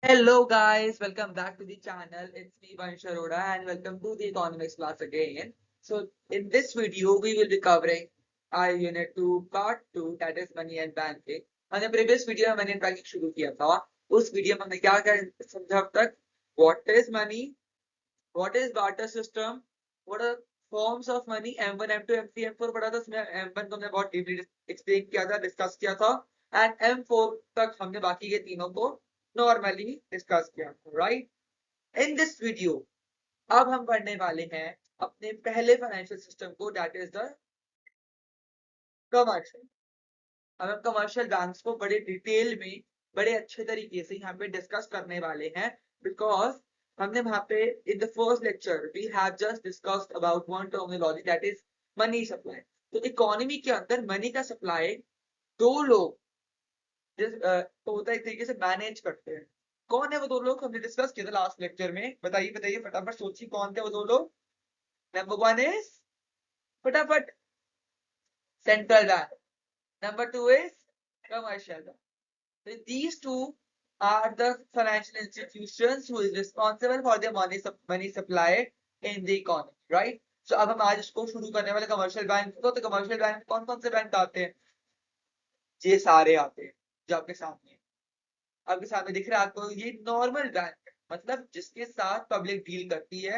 Hello guys, welcome back to the channel. It's me Vansh Arora and welcome to the economics class again. So in this video we will be covering our unit 2 part 2 that is money and banking. हमने previous video में money and banking शुरू किया था. उस video में हमने क्या क्या समझा अब तक? What is money? What is barter system? What are forms of money? M1, M2, M3, M4 पढ़ा था उसमें M1 को हमने बहुत deeply explain किया था, discuss किया था and M4 तक हमने बाकी के तीनों को normally discuss किया था, right? In this video अब हम पढ़ने वाले हैं अपने पहले फाइनेंशियल सिस्टम को that is the commercial. अब हम कमर्शियल बैंक्स को बड़े डिटेल में बड़े अच्छे तरीके से यहाँ पे डिस्कस करने वाले हैं बिकॉज हमने वहां पे in the first lecture we have just discussed about one terminology that is money supply. तो इकोनॉमी के अंदर मनी का सप्लाई दो लोग तो होता है एक तरीके से मैनेज करते हैं. कौन है वो दो लोग? हमने डिस्कस किया था लास्ट लेक्चर में. बताइए बताइए फटाफट सोचिए कौन थे वो दो लोग. नंबर वन इज फटाफट central bank. Number two is commercial bank. So these two are the financial institutions who is responsible for the money supply in the economy, right? So अब हम आज इसको शुरू करने वाले कमर्शियल बैंक को. तो कमर्शियल बैंक कौन कौन से बैंक आते हैं? ये सारे आते हैं जो आपके सामने दिख रहा है आपको. ये नॉर्मल बैंक है, मतलब जिसके साथ पब्लिक डील करती है,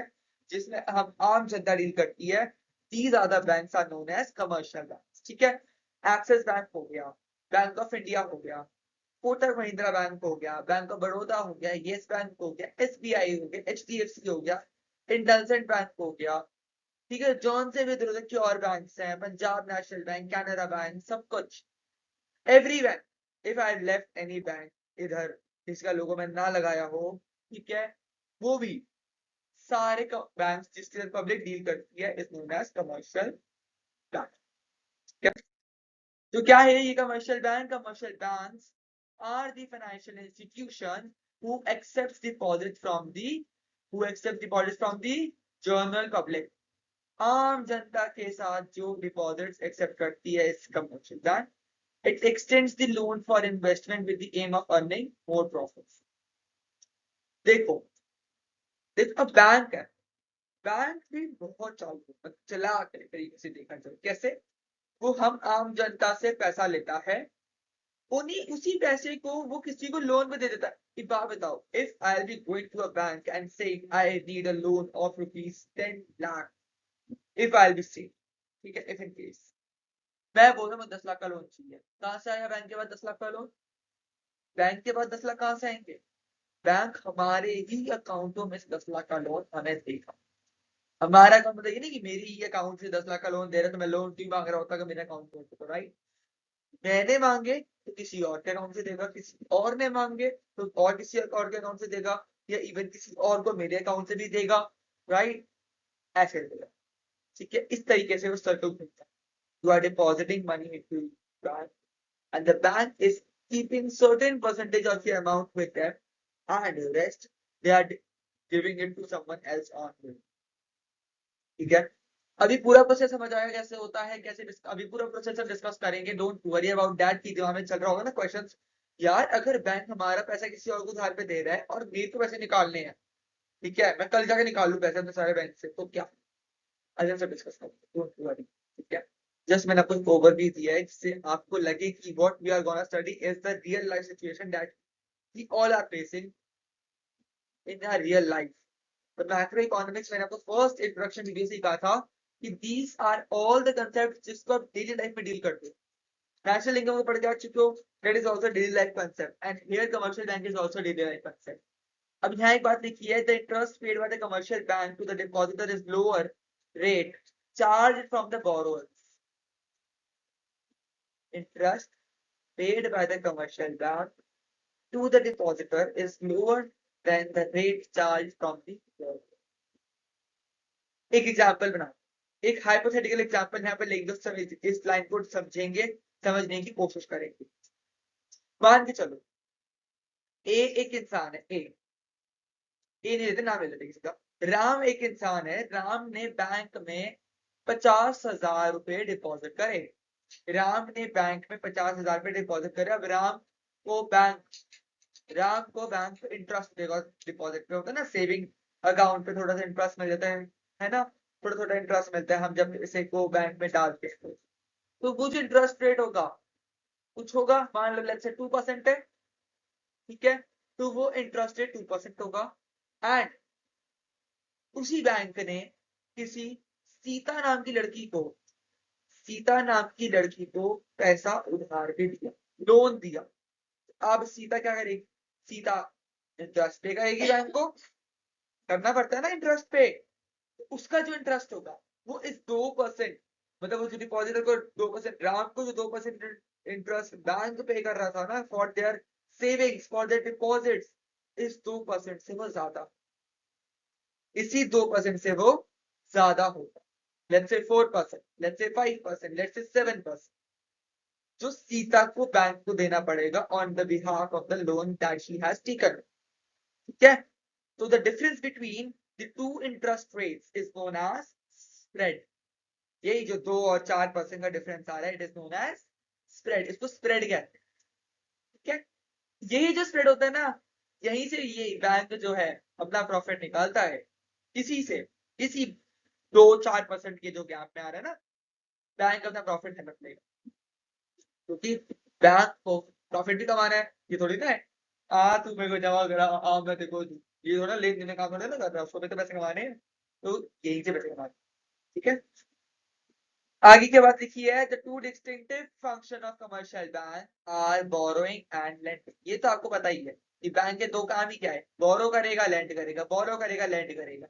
जिसमें हम आम जनता डील करती है. These are the banks are known as commercial banks. ठीक है. एक्सिस बैंक हो गया, बैंक ऑफ इंडिया हो गया, कोटक महिंद्रा बैंक हो गया, बैंक ऑफ बड़ौदा हो गया, येस बैंक हो गया, एसबीआई हो गया, एचडीएफसी हो गया, इंडलसेंट बैंक हो गया. ठीक है. जौन से भी इधर के और बैंक हैं, Punjab national bank, Canara bank, सब कुछ every bank. If I left any bank इधर जिसका लोगो मैंने ना लगाया हो, ठीक है, वो भी सारे बैंक जिसके साथ पब्लिक डील करती है is known as commercial bank. तो क्या है ये commercial bank? Commercial banks are the financial institution who accepts deposits from the general public. आम जनता के साथ जो डिपॉजिट्स एक्सेप्ट करती है इस commercial bank. It extends the loan for investment with the aim of earning more profits. देखो देखो bank है, बैंक भी बहुत चालू चला तरीके से देखा जाए. कैसे? वो हम आम जनता से पैसा लेता है, उन्हीं उसी पैसे को वो किसी को लोन में दे देता है. एक बात बताओ, if I be going to a bank and saying I need a loan of rupees 10 lakh, if I be saying, ठीक है, इफ इन केस मैं बोल रहा हूँ 10 लाख का लोन चाहिए, कहां से आया बैंक के बाद 10 लाख का लोन? बैंक के बाद 10 लाख कहां से आएंगे? बैंक हमारे ही अकाउंटों में से 10 लाख का लोन हमें देगा. हमारा अकाउंट बताइए ना कि मेरी ही अकाउंट से 10 लाख का लोन दे रहा है, तो मैं लोन क्यों मांग रहा होता कि मेरे अकाउंट में तो, राइट? मैंने मांगे तो किसी और के अकाउंट से देगा, किसी और ने मांगे तो और किसी और के अकाउंट से देगा, या इवन किसी और को मेरे अकाउंट से भी देगा, राइट? ऐसे देगा. ठीक है. इस तरीके से वो सर्कल घूमता है. You are depositing money into bank and the bank is keeping certain percentage of your amount with them and rest they are giving it to someone else on bill. ठीक है. अभी पूरा प्रोसेस समझ आएगा कैसे होता है, कैसे अभी पूरा प्रोसेस हम डिस्कस करेंगे. डोंट वरी अबाउट दैट कि दिमाग में चल रहा होगा ना क्वेश्चंस. यार अगर बैंक हमारा पैसा किसी और को उधार पे दे रहा है और मेरे को पैसे निकालने हैं, ठीक है, मैं कल जाके निकाल लूं पैसे अपने सारे बैंक से, तो क्या? आज हम सब डिस्कस करेंगे. Don't worry. ठीक है. जस्ट मैंने आपको ओवरव्यू दिया है जिससे आपको लगे कि what we are gonna study is the real life situation that we all are facing in our real life. तो मैक्रो इकोनॉमिक्स मैंने आपको फर्स्ट इंट्रोडक्शन वीडियो से कहा था कि these are all the concept जिसको आप डेली लाइफ में डील करते हो. नेशनल इनकम को पढ़ के आ चुके हो, that is also daily life concept and here commercial bank is also daily life concept. अब यहाँ एक बात लिखी है, the interest paid by the commercial bank to the depositor is lower rate charge from the borrowers. Interest paid by the commercial bank to the depositor is lower than the rate charged from the borrower. एक example बना, एक hypothetical example यहाँ पे लेंगे, इस line को समझेंगे, समझने की कोशिश करेंगे. मान के चलो ए एक इंसान है, ए नहीं लेते, नाम ले लेते किसी का. राम एक इंसान है, राम ने बैंक में 50,000 रुपए डिपॉजिट करे. राम ने बैंक में 50,000 रुपए डिपॉजिट करे. अब राम को बैंक राम को बैंक इंटरेस्ट देगा डिपॉजिट पे, होता है ना सेविंग अकाउंट पे थोड़ा सा इंटरेस्ट मिल जाता है ना, थोड़ा थोड़ा इंटरेस्ट मिलता है हम जब इसे को बैंक में डालते हैं। तो कुछ इंटरेस्ट रेट होगा, कुछ होगा, मान लो लेट्स से 2% है, ठीक है, तो वो इंटरेस्ट रेट 2% होगा। एंड उसी बैंक ने किसी सीता नाम की लड़की को, सीता नाम की लड़की को पैसा उधार पे दिया, लोन दिया। अब सीता क्या करेगी, सीता इंटरेस्ट पे करेगी, बैंक को करना पड़ता है ना इंटरेस्ट पे। तो उसका जो इंटरेस्ट होगा वो इस 2%, मतलब वो जो डिपॉजिटर को 2%, राम को जो 2% इंटरेस्ट बैंक पे कर रहा था ना for their savings, for their deposits, इस 2% से वो ज्यादा, इसी 2% से वो ज्यादा होगा। Let's say 4%, let's say 5%, let's say 7%, जो सीता को बैंक को देना पड़ेगा on the behalf of the loan that she has taken, ठीक है। तो the difference between the two interest rates is known as spread. यही जो 2 और 4% का डिफरेंस आ रहा है, it is known as spread, इसको स्प्रेड कहते हैं, ठीक है। यही जो स्प्रेड होता है ना, यहीं से ये बैंक जो है अपना प्रॉफिट निकालता है, किसी से, किसी 2-4% के जो गैप में आ रहा है ना, बैंक अपना प्रॉफिट है रखेगा, क्योंकि बैंक को प्रॉफिट भी कमाना है, ये थोड़ी ना है तू मेरे को जमा करा मैं देखो, ये थोड़ा लेन देन काम थोड़ा ना कर रहा है, उसको भी तो पैसे कमाने हैं, तो यही से पैसे कमाने, ठीक है। आगे के बाद लिखी है the two distinctive function of commercial bank are borrowing and lending. ये तो आपको पता ही है कि बैंक के दो काम ही क्या है, बोरो करेगा लेंड करेगा, बोरो करेगा लेंड करेगा,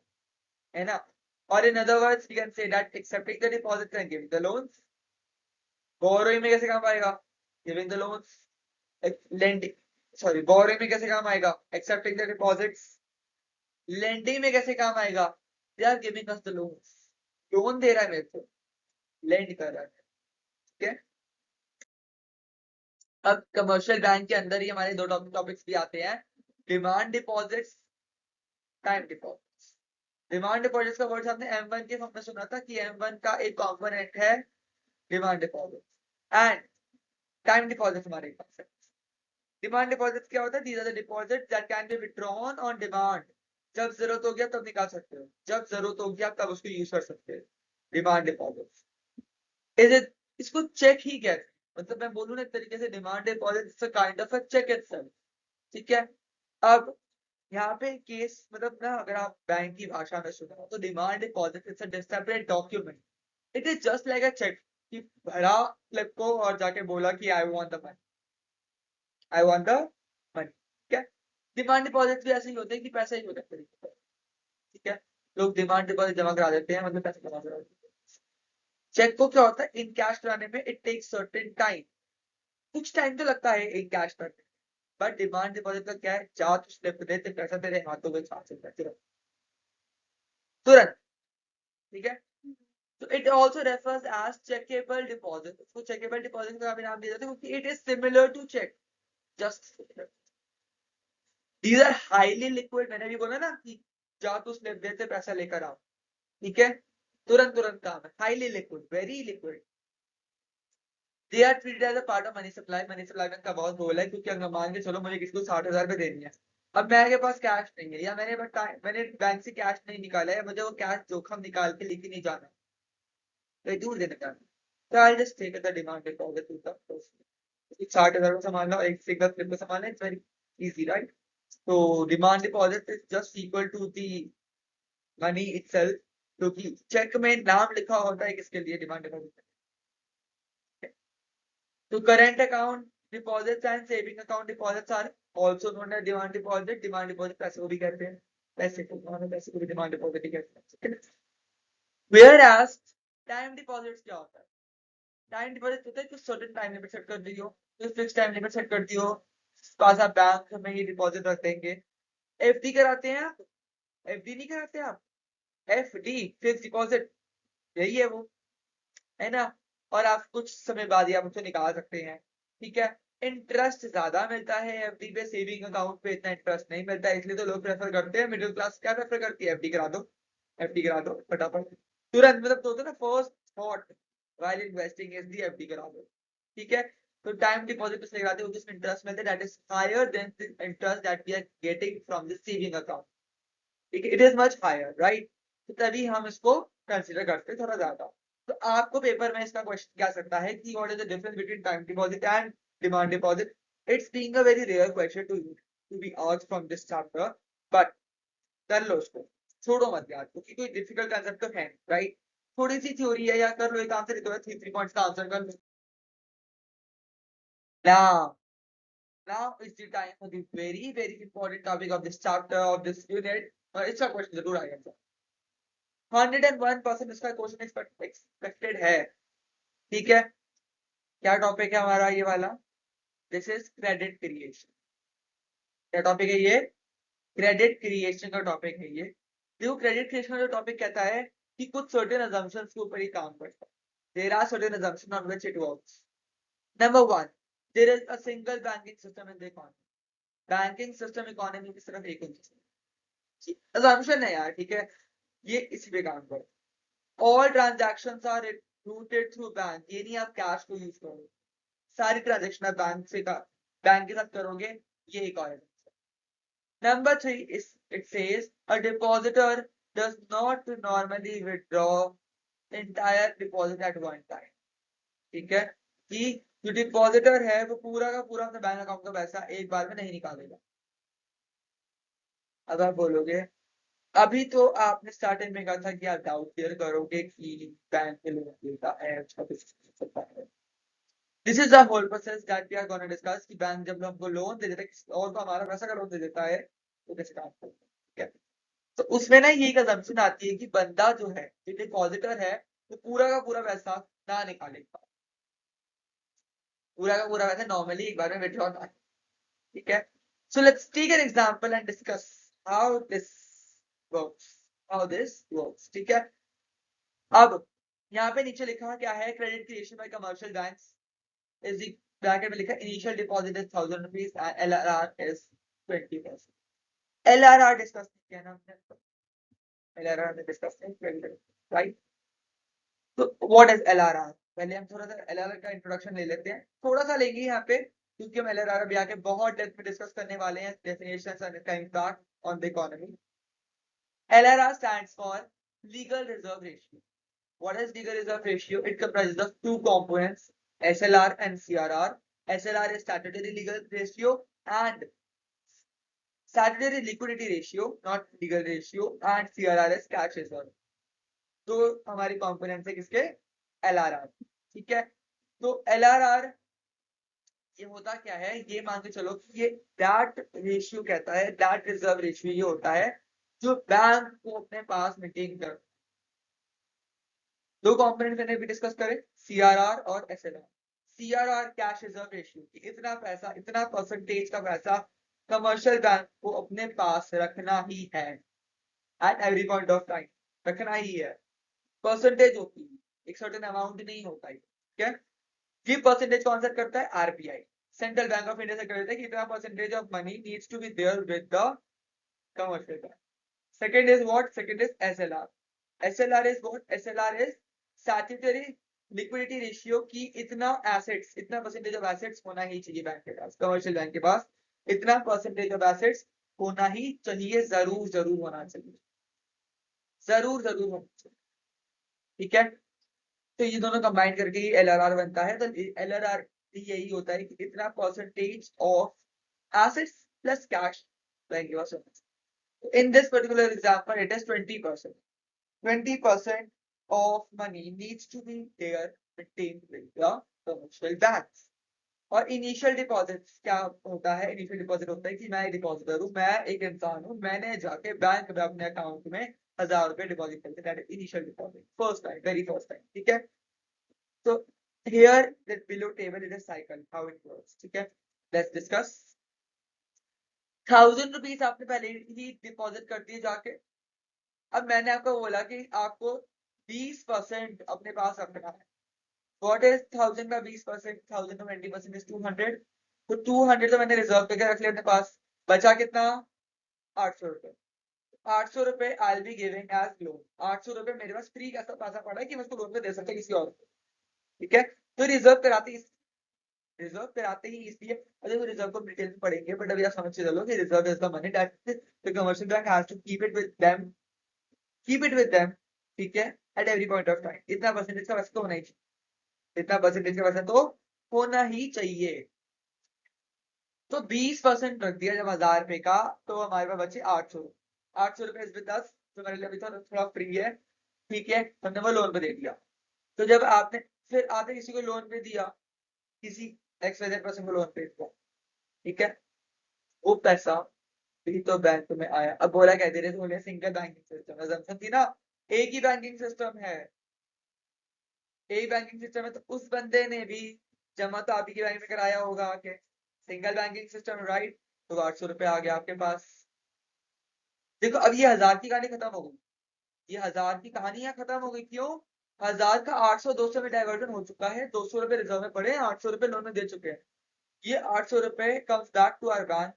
है ना। और in other words we can say that accepting the deposits and giving the loans, borrowing में कैसे काम आएगा, giving the loans, lending, sorry borrowing में कैसे काम आएगा, एक्सेप्टिंग द डिपॉजिट्स, लेंडिंग में कैसे काम आएगा, they are giving us the loans, loan दे रहा है मेरे को, लेंड कर रहा है, ठीक है। अब कमर्शियल बैंक के अंदर ही हमारे दो टॉपिक्स भी आते हैं, demand deposits, time deposits. Demand deposits का वर्ड हमने M1 के फॉर्म में सुना था कि M1 का एक कंपोनेंट है demand deposit, and time deposit हमारे पास है। डिमांड डिपॉजिट क्या होता है, these are the deposit that can be withdrawn on demand, जब जरूरत हो गया तब निकाल सकते हो, जब जरूरत हो गया तब उसको यूज कर सकते हो, डिमांड डिपॉजिट। इज इट, इसको चेक ही कहते हैं, मतलब मैं बोलूं ना एक तरीके से demand deposit is a kind of a cheque itself, ठीक है। अब यहाँ पे केस मतलब ना, अगर आप बैंक की भाषा में सुनो तो demand deposit is a separate document, it is just like a cheque, कि भरा क्लिप को और जाके बोला कि I want the money, I want the money, ठीक है। डिमांड डिपॉजिट भी ऐसे ही होते हैं कि पैसा ही होता है, ठीक है। लोग डिमांड डिपॉजिट जमा करा देते हैं, मतलब पैसे जमा करा देते हैं। चेक को क्या होता है, इन कैश कराने में इट टेक्स सर्टेन टाइम, कुछ टाइम तो लगता है इन कैश करने में, बट डिमांड डिपॉजिट का क्या है, जा तू स्लिप दे ते पैसा तेरे हाथों में छा सकता है तुरंत, तुरंत, ठीक है। तो it also refers as chequeable deposit, उसको चेकेबल डिपॉजिट का भी नाम दिया जाता है क्योंकि it is similar to cheque, just these are highly liquid, मैंने भी बोला ना कि जा तू स्लिप देते पैसा लेकर आओ, ठीक है, तुरंत तुरंत काम है, highly liquid, very liquid. They are treated as a part of money supply, money supply में का बहुत रोल है, क्योंकि अगर मान के चलो मुझे किसी को 60,000 रुपए देनी है, अब मेरे पास कैश नहीं है, या मैंने बैंक से कैश नहीं निकाला है, मुझे वो कैश जोखम निकाल के लेके नहीं जाना, कहीं दूर देना चाहता, तो I just take the demand deposit to the person, 60,000 को संभालना, एक सिंगल स्लिप को संभालना, इट्स वेरी इजी, राइट। तो demand deposit is just equal to the money itself, क्योंकि चेक में नाम लिखा होता है किसके लिए, डिमांड डिपॉजिट। तो current account deposits and saving account deposits are also known as demand deposit, demand deposit पैसे को भी कहते हैं, पैसे को, पैसे को भी डिमांड डिपॉजिट ही कहते हैं। Whereas टाइम डिपॉजिट्स क्या होता है, टाइम डिपॉजिट होता है कि सर्टेन टाइम लिमिट सेट कर दी हो, तो फिक्स टाइम लिमिट सेट कर दी हो, पास आप बैंक में ही डिपॉजिट रख देंगे। एफडी कराते हैं आप, एफडी नहीं कराते आप, एफडी फिक्स डिपॉजिट, यही है वो, है ना। और आप कुछ समय बाद ही आप उसे निकाल सकते हैं, ठीक है। इंटरेस्ट ज्यादा मिलता है एफडी पे, सेविंग अकाउंट पे इतना इंटरेस्ट नहीं मिलता है, इसलिए तो लोग प्रेफर करते हैं, मिडिल क्लास क्या प्रेफर करती है, एफडी करा दो, एफडी करा दो फटाफट, तुरंत, मतलब तो होता है ना first thought while investing is the FD करा दो, ठीक है। तो टाइम डिपॉजिट इसलिए लगाते हैं जिसमें इंटरेस्ट मिलता है that is higher than the interest that we are getting from the saving account, ठीक है, it is much higher, right. तो तभी हम इसको कंसीडर करते हैं थोड़ा ज्यादा। तो आपको पेपर में इसका क्वेश्चन क्या सकता है कि what is the difference between time deposit and demand deposit. It's being a very rare question to be asked from this chapter, but कर लो उसको, छोड़ो मत यार, क्योंकि कोई डिफिकल्ट कंसेप्ट तो है, राइट। थोड़ी सी थ्योरी है या कर लो, एक आंसर तो है, 3 पॉइंट्स का आंसर कर लो। Now is the time for the very, very important topic of this chapter of this unit. इसका क्वेश्चन जरूर आएगा, 101% इसका क्वेश्चन एक्सपेक्टेड है, ठीक है। क्या टॉपिक है हमारा ये वाला? This is credit creation. क्या टॉपिक है ये? क्रेडिट क्रिएशन का टॉपिक है ये। देखो क्रेडिट क्रिएशन का जो टॉपिक कहता है कि कुछ सर्टेन अजम्पशंस के ऊपर ही काम करता है। There are certain assumptions on which it works. Number 1, there is a single banking system in the economy. Banking system economy की सिर्फ एक होती है, assumption है यार, ठीक है, ये इसी पे काम करता है। All transactions are routed through bank, ये नहीं आप कैश को यूज करो, सारी ट्रांजैक्शन आप बैंक के साथ करोगे, ये एक और है। Number 3 is it says a depositor does not normally withdraw entire deposit at one time, ठीक है, कि जो डिपॉजिटर है वो पूरा का पूरा अपने बैंक अकाउंट का पैसा एक बार में नहीं निकालेगा। अब आप बोलोगे अभी तो आपने स्टार्टिंग में कहा था कि आप डाउट क्लियर करोगे कि बैंक के लोन देता है, अच्छा सकता है। This is the whole process that we are gonna discuss कि बैंक जब हमको लोन दे देता है किसी और को हमारा पैसा का लोन दे देता है तो कैसे काम करता है, ठीक है। तो उसमें ना ये एक assumption आती है कि बंदा जो है, जो डिपॉजिटर है, वो पूरा का पूरा पैसा ना निकालेगा, पूरा का पूरा पैसा नॉर्मली एक बार में विथड्रॉ ना, ठीक है। So let's take an example and discuss how this works, ठीक है। अब यहाँ पे नीचे लिखा क्या है, credit creation by commercial banks is the bracket में लिखा initial deposit is 1000 rupees and LRR is 20%। LRR discuss किया ना हमने, एलआरआर में डिस्कस किया, राइट। तो व्हाट इज एलआरआर, पहले हम थोड़ा सा एलआरआर का इंट्रोडक्शन ले लेते हैं, थोड़ा सा लेंगे यहाँ पे, क्योंकि हम एलआरआर भी आके बहुत डेप्थ में डिस्कस करने वाले हैं, डेफिनेशंस एंड इसका impact on the economy. LRR stands for legal reserve ratio. What is legal reserve ratio? It comprises of two components, SLR and CRR. SLR is statutory legal ratio and statutory liquidity ratio, not legal ratio, and CRR is cash reserve. तो हमारी components है किसके? LRR, ठीक है। तो LRR ये होता क्या है, ये मान के चलो कि ये that ratio कहता है, that reserve ratio ये होता है जो बैंक को अपने पास मेंटेन कर। दो कंपोनेंट मैंने भी डिस्कस करे, सीआरआर और SLR. CRR cash reserve ratio, इतना पैसा, इतना परसेंटेज का पैसा कमर्शियल बैंक को अपने पास रखना ही है at every point of time, रखना ही है। परसेंटेज होती है, एक सर्टेन अमाउंट नहीं होता है, ठीक है। ये परसेंटेज कौन सेट करता है? RBI, central bank of India set करता है कि इतना percentage of money needs to be there with the commercial bank. Second is what? Second is SLR. SLR is what? SLR is statutory liquidity ratio, की इतना assets, इतना percentage of assets होना ही चाहिए bank के पास, कमर्शियल बैंक के पास इतना percentage of assets होना ही चाहिए, जरूर जरूर होना चाहिए, जरूर जरूर होना चाहिए, ठीक है। तो ये दोनों कंबाइन करके ही एलआरआर बनता है। तो एलआरआर यही होता है कि इतना percentage of assets plus cash bank के पास होना चाहिए। In this particular example it is 20%। 20% of money needs to be there maintained with the commercial banks। और इनिशियल डिपॉजिट क्या होता है? इनिशियल डिपॉजिट होता है कि मैं डिपॉजिटर हूँ, मैं एक इंसान हूँ, मैंने जाके बैंक में अपने अकाउंट में 1000 रुपए डिपॉजिट करते, that is initial deposit, first time, very first time, ठीक है। तो here that below table is a cycle how it works, ठीक है। Let's discuss. 1000 रुपीज आपने पहले ही डिपॉजिट कर दिए जाके। अब मैंने आपको बोला कि आपको 20% अपने पास रखना है। What is 1000 का 20%? 1000 का 20% is 200। तो 200 तो मैंने रिजर्व करके रख लिया अपने पास, बचा कितना? 800 रुपए। 800 रुपए आई बी गिविंग एज लोन। 800 रुपए मेरे पास फ्री का पैसा पड़ा है कि मैं उसको लोन पे दे सकता किसी और को, ठीक है। तो रिजर्व कराते रिजर्व फिर आते ही इसलिए, अरे वो रिजर्व को डिटेल में पढ़ेंगे, बट अभी आप समझ के चलो कि reserve is the money that the commercial bank has to keep it with them, ठीक है, at every point of time. इतना परसेंटेज का वैसे तो होना ही चाहिए, इतना परसेंटेज का वैसे तो होना ही चाहिए। तो 20% रख दिया जब 1000 रुपए का, तो हमारे पास बचे 800। 800 रुपए इज विद 10, तो मेरे लिए अभी थोड़ा फ्री है, ठीक है, हमने वो लोन पे दे दिया। तो जब आपने फिर आपने किसी को लोन पे दिया, किसी XYZ पर्सन को लोन पे दिया, ठीक है, वो पैसा भी तो बैंक में आया। अब बोला कह दे रहे थे बोले सिंगल बैंकिंग सिस्टम, assumption थी ना, एक ही बैंकिंग सिस्टम है, एक बैंकिंग सिस्टम है, तो उस बंदे ने भी जमा तो आप ही के बैंक में कराया होगा आके, सिंगल बैंकिंग सिस्टम, राइट। तो 800 रुपए आ गया आपके पास। देखो अब ये 1000 की कहानी खत्म हो गई, ये 1000 की कहानी यहाँ खत्म हो गई, क्यों? 1000 का 800 200 में डाइवर्जन हो चुका है, 200 रुपए रिजर्व में पड़े, 800 रुपए लोन में दे चुके हैं। ये 800 रुपए comes back to our bank,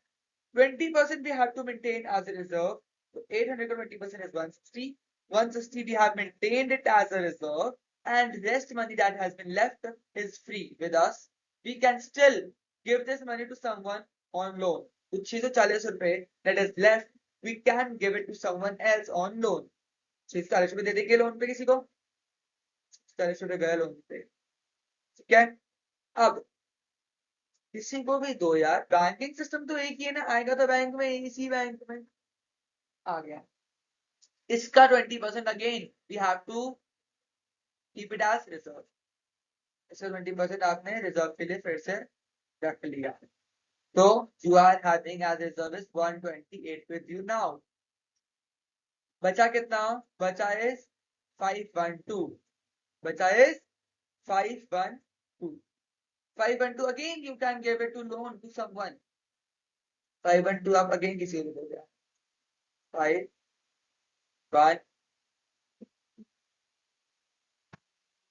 20% we have to maintain as a reserve, so 800 का 20% is 160, 160 we have maintained it as a reserve, and rest money that has been left is free with us. We can still give this money to someone on loan, तो 640 रुपए that is left we can give it to someone else on loan। 640 रुपए दे देंगे loan पे किसी को, 40 रुपए गए loan पे, ठीक है। अब किसी को भी दो यार, बैंकिंग सिस्टम तो एक ही है ना, आएगा तो बैंक में, इसी बैंक में आ गया। इसका 20% again we have to keep it as reserve, इसका 20% आपने रिजर्व के लिए फिर से रख लिया, तो you are having as reserve is 128 with you now. बचा कितना? बचा इज 512, बचा is 512, 512 again you can give it to loan to someone, 512 आप अगेन किसी को दोगे, 5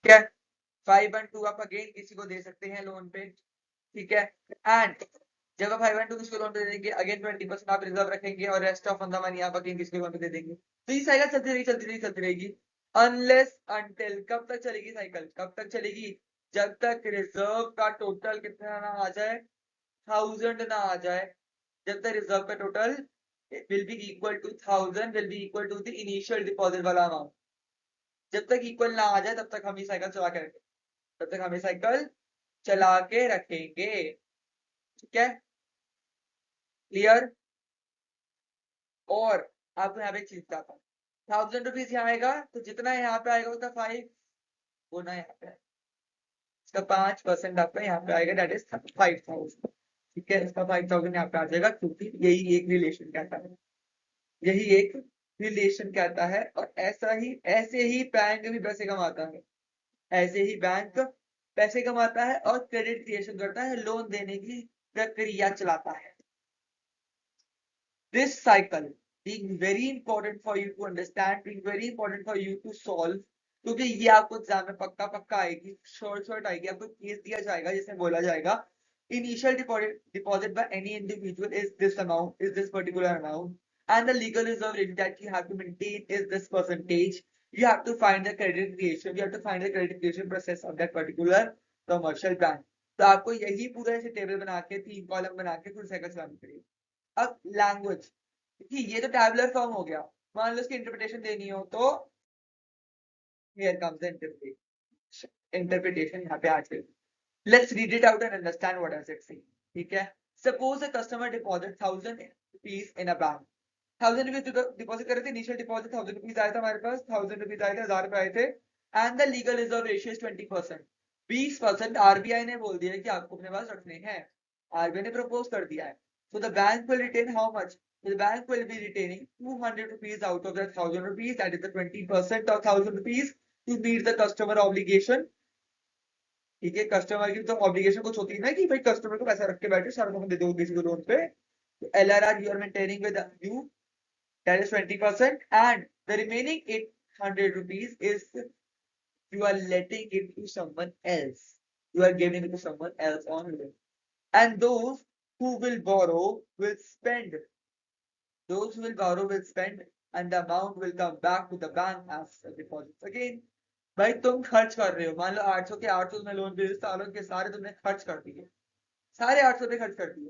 ठीक है, 512 आप अगेन किसी को दे सकते हैं लोन पे, ठीक है। एंड जब आप 512 किसी को लोन पे दे देंगे, अगेन 20% आप रिजर्व रखेंगे और रेस्ट ऑफ द मनी आप अगेन किसी को लोन पे दे देंगे, तो ये साइकिल चलती रहेगी चलती रहेगी चलती रहेगी, अनलेस अंटिल, कब तक चलेगी साइकिल, कब तक चलेगी? जब तक रिजर्व का टोटल कितना ना आ जाए, 1000 ना आ जाए, जब तक रिजर्व का total will be equal to 1000 will be equal to the initial deposit वाला अमाउंट, जब तक इक्वल ना आ जाए तब तक हम ये साइकिल चला के रखेंगे, तब तक हम ये साइकिल चला के रखेंगे, ठीक है, क्लियर। और आपको यहाँ पे एक चीज बताता हूँ, 1000 रुपीज यहाँ आएगा, तो जितना यहाँ पे आएगा उसका 5 गुना यहाँ पे, इसका 5% आपका यहाँ पे आएगा, दैट इज 5000, ठीक है, इसका 5000 यहाँ पे आ जाएगा, क्योंकि यही एक रिलेशन कहता है, यही एक रिलेशन कहता है। और ऐसे ही बैंक भी पैसे कमाता है, ऐसे ही बैंक पैसे कमाता है और क्रेडिट क्रिएशन करता है, लोन देने की प्रक्रिया चलाता है। This cycle being very important for you to understand, being very important for you to solve, क्योंकि ये आपको एग्जाम में पक्का पक्का आएगी, शॉर्ट आएगी, आपको केस दिया जाएगा जिसमें बोला जाएगा initial deposit by any individual is this amount, is this particular amount, and the legal reserve rate that you have to maintain is this percentage. You have to find the credit creation, you have to find the credit creation process of that particular commercial bank. तो आपको यही पूरा ऐसे table बना के 3 column बना के फिर साइकिल चलानी पड़ेगी। अब लैंग्वेज, ये तो टैबुलर फॉर्म हो गया, मान लो इसकी इंटरप्रिटेशन देनी हो तो हियर कम्स द इंटरप्रिटेशन यहाँ पे आ जाएगी। Let's read it out and understand what does it से, ठीक है। Suppose a customer deposit 1000 rupees in a bank, 1000 rupees deposit करे थे, इनिशियल डिपॉजिट 1000 रुपीज आया था हमारे पास, 1000 रुपीज आए थे, 1000 रुपए आए थे, and the legal reserve ratio is 20%, 20% RBI ने बोल दिया है कि आपको अपने पास रखने हैं, आरबीआई ने प्रपोज कर दिया है। So the bank will retain how much? The bank will be retaining 200 rupees out of that 1000 rupees, that is the 20% of 1000 rupees to meet the customer obligation, ठीक है। कस्टमर की तो ऑब्लिगेशन कुछ होती है ना कि भाई कस्टमर को पैसा रख के बैठे, सारा तुम दे दो किसी को लोन पे, तो LRR you are maintaining with you, that is 20%, and the remaining 800 rupees is you are letting it to someone else, you are giving it to someone else on loan, and those who will borrow will spend, those who will borrow will spend, and the amount will come back to the bank as a deposit again। भाई तुम खर्च कर रहे हो, मान लो 800 के 800 में loan पे सालों के सारे तुमने खर्च कर दिए, सारे 800 रुपए खर्च कर दिए।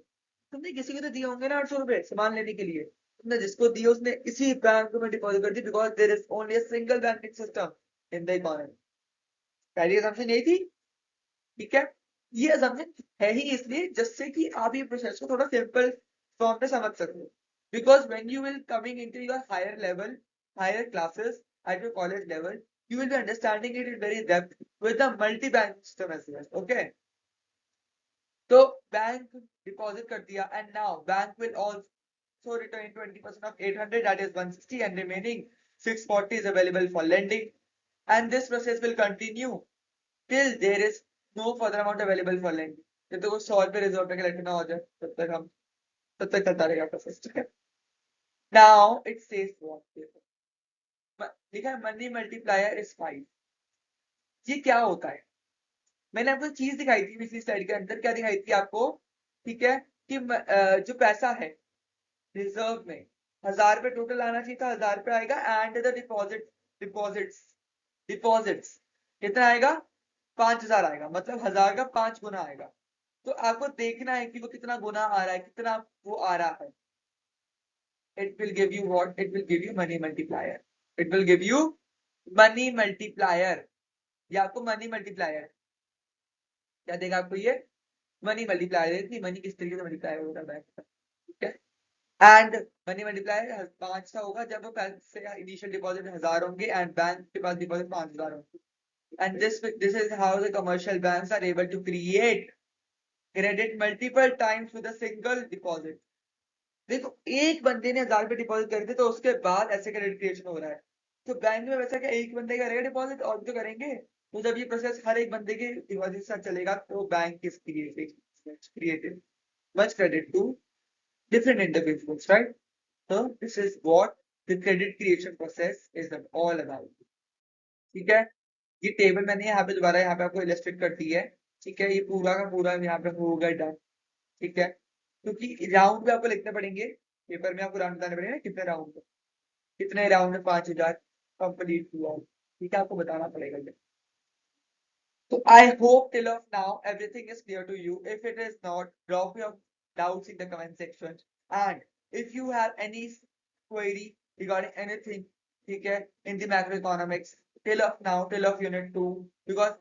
तुमने किसी को तो दिए होंगे ना 800 रुपए सामान लेने के लिए, तुमने जिसको दिए उसने इसी बैंक में डिपॉजिट कर दी, because there is only a single banking system in the economy. पहली assumption यही थी, ठीक है। ये assumption है ही इसलिए जिससे कि आप ये प्रोसेस को थोड़ा सिंपल फॉर्म में समझ सको, because when you will coming into your higher level, higher classes at your college level, you will be understanding it in very depth with the multi-bank system as well. Okay. तो bank deposit कर दिया and now bank will also return 20% of 800, that is 160, and remaining 640 is available for lending, and this process will continue till there is no further amount available for lending. जब तक वो 100 रुपए reserve पे late ना हो जाए तब तक चलता रहेगा प्रोसेस, ठीक है। नाउ इट सेज व्हाट, लिखा है मनी मल्टीप्लायर इज 5। ये क्या होता है? मैंने आपको चीज दिखाई थी पिछली स्लाइड के अंदर, क्या दिखाई थी आपको, ठीक है, कि जो पैसा है रिजर्व में 1000 रुपए टोटल आना चाहिए था, 1000 रुपए आएगा, एंड द डिपॉजिट्स डिपॉजिट्स कितना आएगा, 5000 आएगा, मतलब 1000 का 5 गुना आएगा। तो आपको देखना है कि वो कितना गुना आ रहा है, कितना वो आ रहा है। it will give you what? It will give you money multiplier. It will give you money multiplier. ये आपको मनी मल्टीप्लायर क्या देगा आपको, ये मनी मल्टीप्लायर देगी। मनी किस तरीके से मल्टीप्लायर होता है बैंक का, ठीक है। एंड मनी मल्टीप्लायर 5 का होगा जब वो पैसे इनिशियल डिपॉजिट 1000 होंगे एंड बैंक के पास डिपॉजिट 5000 होंगे। And this is how the commercial banks are able to create credit multiple times with a single deposit. देखो एक बंदे ने 1000 रुपए डिपॉजिट कर दिए तो उसके बाद ऐसे क्रेडिट क्रिएशन हो रहा है। तो बैंक में वैसा क्या एक बंदे करेगा डिपॉजिट और भी तो करेंगे, तो जब ये प्रोसेस हर एक बंदे के डिपॉजिट के साथ चलेगा तो bank is creative much credit to different individuals, right? So this is what the credit creation process is all about. ठीक है, ये टेबल मैंने यहाँ पे दोबारा यहाँ पे आपको इलस्ट्रेट कर दी है, ठीक है। ये पूरा का पूरा यहाँ पे होगा डन, ठीक है, क्योंकि राउंड पे आपको लिखने पड़ेंगे, पेपर में आपको राउंड बताने पड़ेंगे कितने राउंड, कितने राउंड में 5000 कंप्लीट हुआ, ठीक है, आपको बताना पड़ेगा ये। So I hope till of now everything is clear to you. If it is not, drop your doubts in the comment section. And if you have any query regarding anything, okay, in the macroeconomics, till of now, till of unit 2, because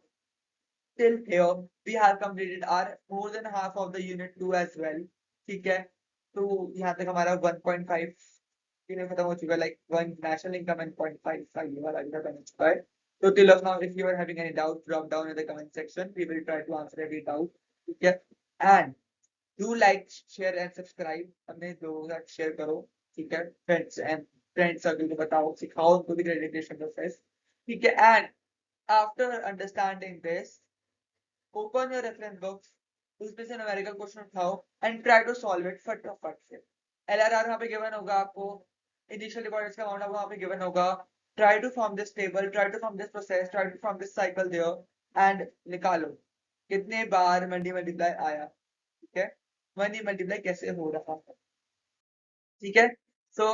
till here we have completed our more than half of the unit 2 as well, okay. तो यहाँ तक हमारा 1.5 खत्म हो चुका है, like 1 national income and 0.5 का ये वाला भी खत्म हो चुका है। So till of now, if you are having any doubt, drop down in the comment section. We will try to answer every doubt. Okay, and do like, share and subscribe. अपने लोगों के साथ share करो, ठीक है, friends circle को बताओ, सिखाओ उनको भी accreditation process, ठीक है। And after understanding this, open your reference books, उसमें से न्यूमेरिकल क्वेश्चन उठाओ and try to solve it फटाफट से। LRR वहाँ पे given होगा आपको, initial deposits का amount वहाँ पे given होगा। Try to form this table, try to form this process, try to form this cycle there, and निकालो कितने बार मनी मल्टीप्लाई आया, ठीक है, मनी मल्टीप्लाई कैसे हो रहा है, ठीक है। सो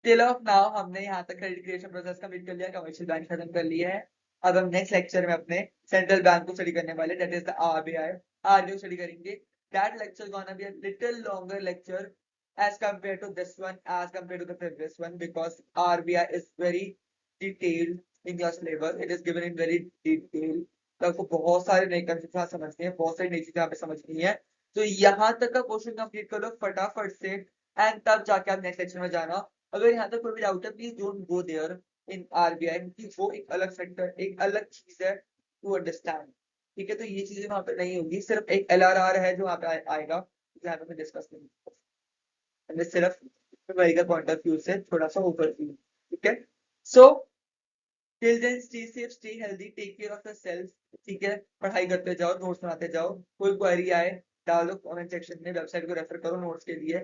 टिल ऑफ नाउ हमने यहाँ तक क्रेडिट क्रिएशन प्रोसेस कंप्लीट कर लिया, कमर्शियल बैंक खत्म कर लिया है। अब हम नेक्स्ट लेक्चर में अपने सेंट्रल बैंक को स्टडी करने वाले, that is the RBI, RBI study करेंगे। That lecture gonna be a little longer lecture as compared to this one, as compared to the previous one, because RBI is very detailed in your syllabus. It is given in very detail. तो आपको बहुत सारे नए concept समझने हैं, बहुत सारी नई चीजें यहाँ पे समझनी है। तो यहाँ तक का क्वेश्चन कंप्लीट कर लो फटाफट से, एंड तब जाके आप नेक्स्ट लेक्चर में जाना। अगर यहाँ तक कोई भी डाउट है, please don't go there in RBI, क्योंकि वो एक अलग सेक्टर, एक अलग चीज है टू अंडरस्टैंड, ठीक है। तो ये चीजें वहां पे नहीं होगी, सिर्फ एक एलआरआर है जो वहां पे आएगा, यहाँ पे डिस्कस नहीं, सिर्फ न्यूमेरिकल पॉइंट ऑफ व्यू से थोड़ा सा ओवरव्यू, ठीक है। So till then stay safe, stay healthy, take care of yourself, ठीक है। पढ़ाई करते जाओ, नोट्स बनाते जाओ, कोई क्वेरी आए डालो कमेंट सेक्शन में, वेबसाइट को रेफर करो नोट्स के लिए,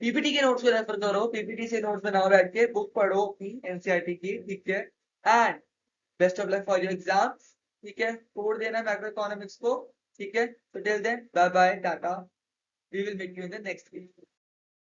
पीपीटी के नोट्स को रेफर करो, पीपीटी से नोट्स बनाओ बैठ के, बुक पढ़ो अपनी एनसीईआरटी की, ठीक है। And best of luck for your exams, ठीक है। कोड देना मैक्रो इकोनॉमिक्स को, ठीक है। तो till then bye bye tata, we will meet you in the next video.